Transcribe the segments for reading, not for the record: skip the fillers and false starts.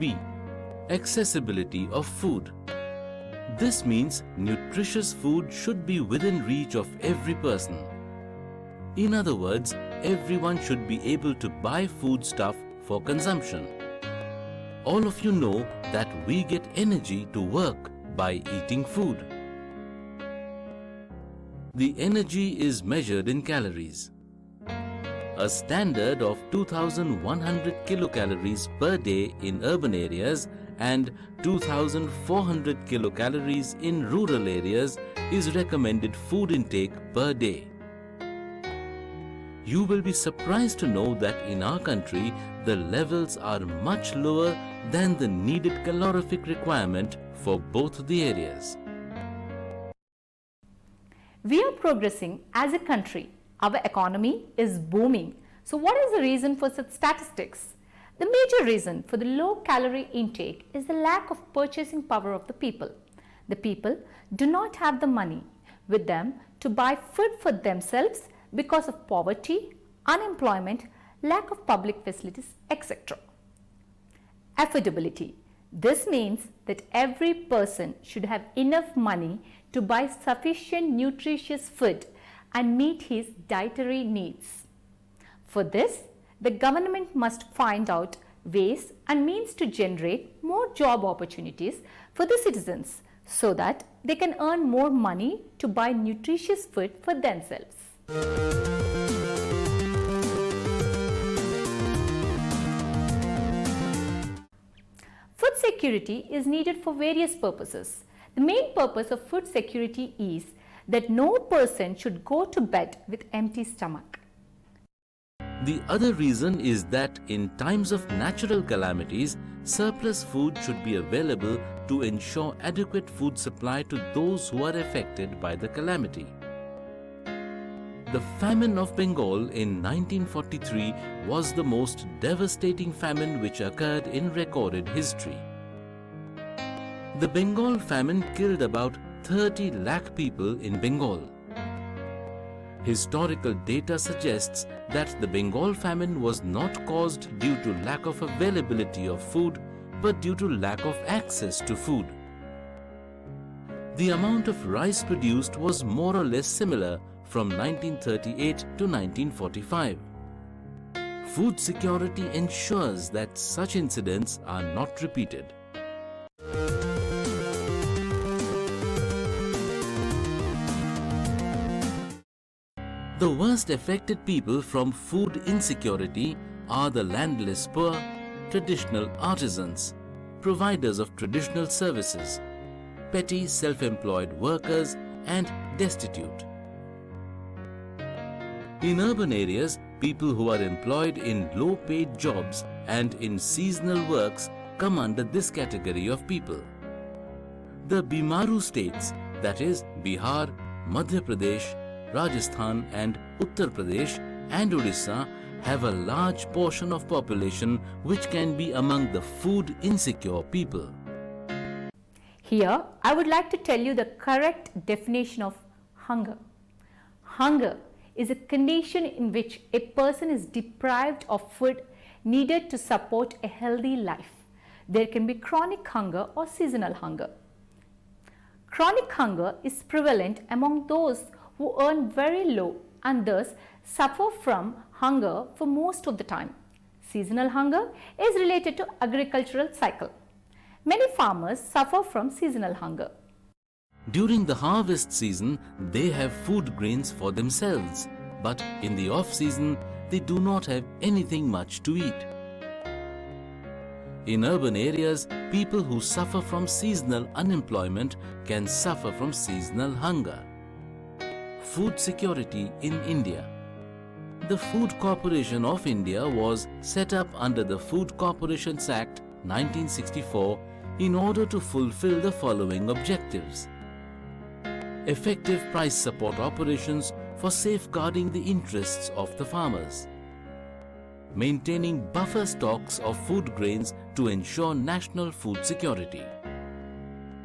B. Accessibility of food. This means nutritious food should be within reach of every person. In other words, everyone should be able to buy foodstuff for consumption. All of you know that we get energy to work by eating food. The energy is measured in calories. A standard of 2,100 kilocalories per day in urban areas and 2,400 kilocalories in rural areas is recommended food intake per day. You will be surprised to know that in our country, the levels are much lower than the needed calorific requirement for both the areas. We are progressing as a country. Our economy is booming. So what is the reason for such statistics? The major reason for the low calorie intake is the lack of purchasing power of the people. The people do not have the money with them to buy food for themselves because of poverty, unemployment, lack of public facilities, etc. Affordability. This means that every person should have enough money to buy sufficient nutritious food and meet his dietary needs. For this, the government must find out ways and means to generate more job opportunities for the citizens so that they can earn more money to buy nutritious food for themselves. Food security is needed for various purposes. The main purpose of food security is that no person should go to bed with empty stomach. The other reason is that in times of natural calamities, surplus food should be available to ensure adequate food supply to those who are affected by the calamity. The famine of Bengal in 1943 was the most devastating famine which occurred in recorded history. The Bengal famine killed about 30 lakh people in Bengal. Historical data suggests that the Bengal famine was not caused due to lack of availability of food, but due to lack of access to food. The amount of rice produced was more or less similar from 1938 to 1945. Food security ensures that such incidents are not repeated. The worst affected people from food insecurity are the landless poor, traditional artisans, providers of traditional services, petty self-employed workers, and destitute. In urban areas, people who are employed in low-paid jobs and in seasonal works come under this category of people. The Bimaru states, that is Bihar, Madhya Pradesh, Rajasthan and Uttar Pradesh and Odisha have a large portion of population which can be among the food insecure people. Here, I would like to tell you the correct definition of hunger. Hunger is a condition in which a person is deprived of food needed to support a healthy life. There can be chronic hunger or seasonal hunger. Chronic hunger is prevalent among those who earn very low and thus suffer from hunger for most of the time. Seasonal hunger is related to agricultural cycle. Many farmers suffer from seasonal hunger. During the harvest season, they have food grains for themselves, but in the off-season, they do not have anything much to eat. In urban areas, people who suffer from seasonal unemployment can suffer from seasonal hunger. Food security in India. The Food Corporation of India was set up under the Food Corporations Act 1964 in order to fulfill the following objectives. Effective price support operations for safeguarding the interests of the farmers. Maintaining buffer stocks of food grains to ensure national food security.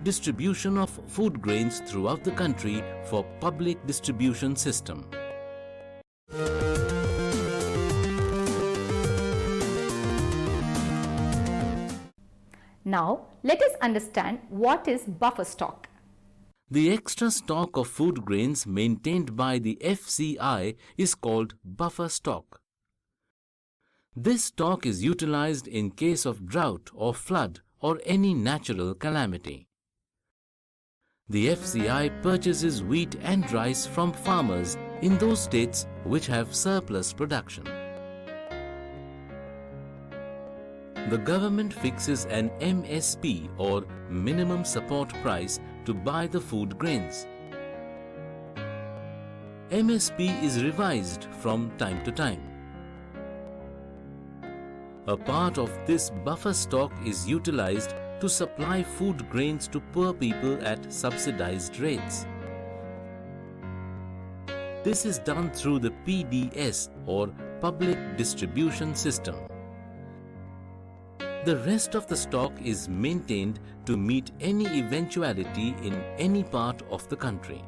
Distribution of food grains throughout the country for public distribution system. Now, let us understand what is buffer stock. The extra stock of food grains maintained by the FCI is called buffer stock. This stock is utilized in case of drought or flood or any natural calamity. The FCI purchases wheat and rice from farmers in those states which have surplus production. The government fixes an MSP or minimum support price to buy the food grains. MSP is revised from time to time. A part of this buffer stock is utilized to supply food grains to poor people at subsidized rates. This is done through the PDS or Public Distribution System. The rest of the stock is maintained to meet any eventuality in any part of the country.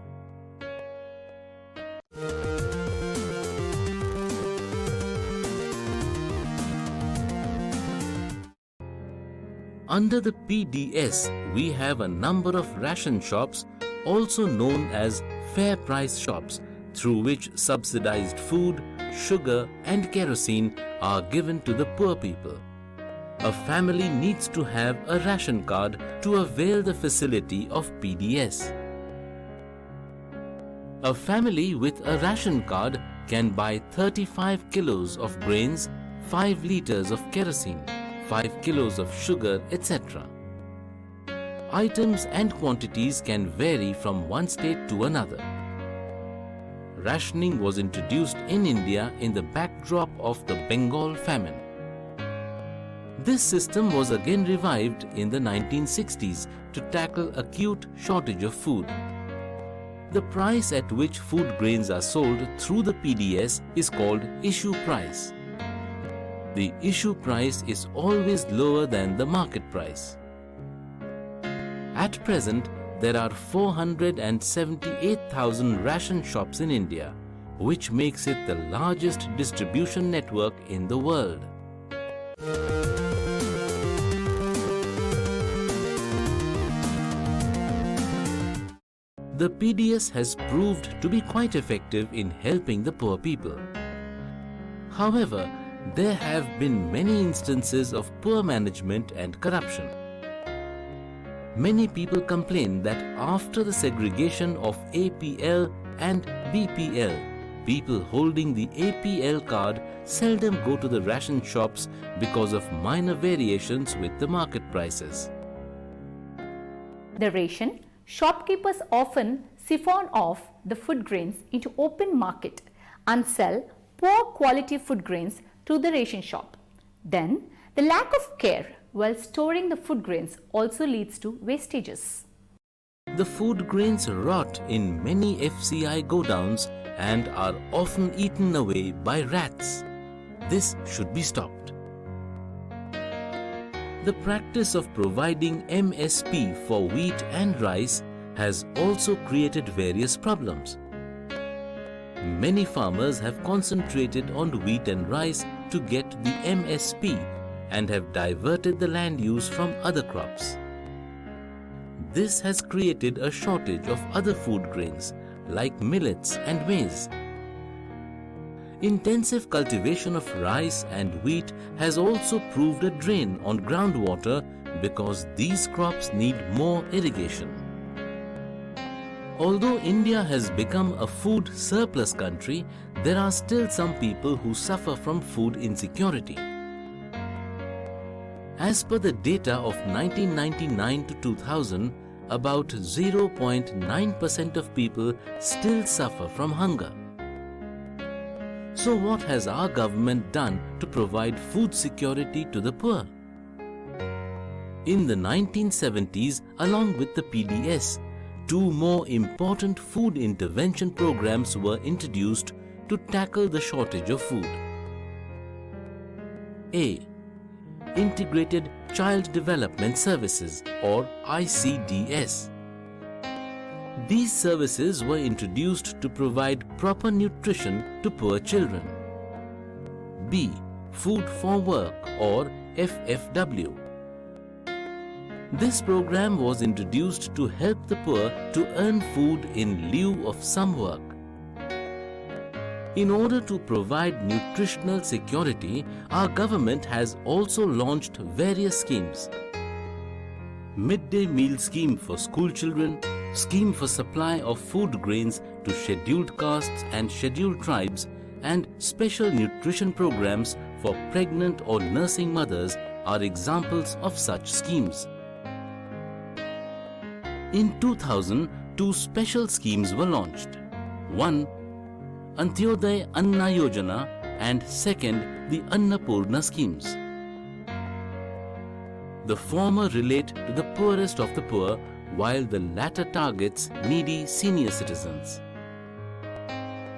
Under the PDS, we have a number of ration shops, also known as fair price shops, through which subsidized food, sugar and kerosene are given to the poor people. A family needs to have a ration card to avail the facility of PDS. A family with a ration card can buy 35 kilos of grains, 5 liters of kerosene, 5 kilos of sugar, etc. Items and quantities can vary from one state to another. Rationing was introduced in India in the backdrop of the Bengal famine. This system was again revived in the 1960s to tackle acute shortage of food. The price at which food grains are sold through the PDS is called issue price. The issue price is always lower than the market price. At present, there are 478,000 ration shops in India, which makes it the largest distribution network in the world. The PDS has proved to be quite effective in helping the poor people. However, there have been many instances of poor management and corruption. Many people complain that after the segregation of APL and BPL, people holding the APL card seldom go to the ration shops because of minor variations with the market prices. The ration, shopkeepers often siphon off the food grains into open market and sell poor quality food grains to the ration shop. Then, the lack of care while storing the food grains also leads to wastages. The food grains rot in many FCI godowns and are often eaten away by rats. This should be stopped. The practice of providing MSP for wheat and rice has also created various problems. Many farmers have concentrated on wheat and rice to get the MSP and have diverted the land use from other crops. This has created a shortage of other food grains like millets and maize. Intensive cultivation of rice and wheat has also proved a drain on groundwater because these crops need more irrigation. Although India has become a food surplus country, there are still some people who suffer from food insecurity. As per the data of 1999 to 2000, about 0.9% of people still suffer from hunger. So what has our government done to provide food security to the poor? In the 1970s, along with the PDS, two more important food intervention programs were introduced to tackle the shortage of food. A. Integrated Child Development Services or ICDS. These services were introduced to provide proper nutrition to poor children. B. Food for Work or FFW. This program was introduced to help the poor to earn food in lieu of some work. In order to provide nutritional security, our government has also launched various schemes. Midday meal scheme for school children, scheme for supply of food grains to scheduled castes and scheduled tribes, and special nutrition programs for pregnant or nursing mothers are examples of such schemes. In 2000, two special schemes were launched. One, Antyodaya Anna Yojana, and second, the Annapurna schemes. The former relate to the poorest of the poor, while the latter targets needy senior citizens.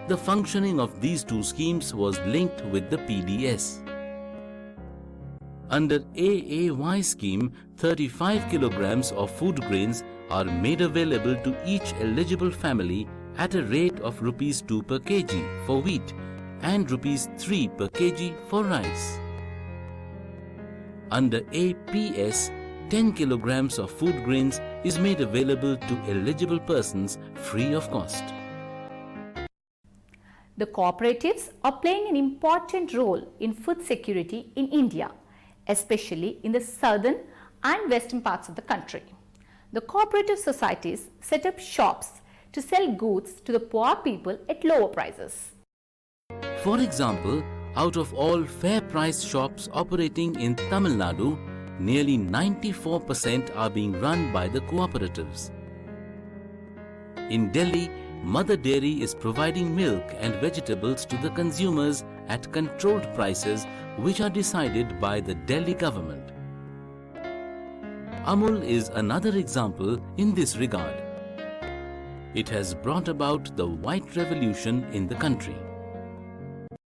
The functioning of these two schemes was linked with the PDS. Under AAY scheme, 35 kilograms of food grains are made available to each eligible family at a rate of rupees 2 per kg for wheat and rupees 3 per kg for rice. Under APS, 10 kilograms of food grains is made available to eligible persons free of cost. The cooperatives are playing an important role in food security in India, especially in the southern and western parts of the country. The cooperative societies set up shops to sell goods to the poor people at lower prices. For example, out of all fair price shops operating in Tamil Nadu, nearly 94% are being run by the cooperatives. In Delhi, Mother Dairy is providing milk and vegetables to the consumers at controlled prices which are decided by the Delhi government. Amul is another example in this regard. It has brought about the white revolution in the country.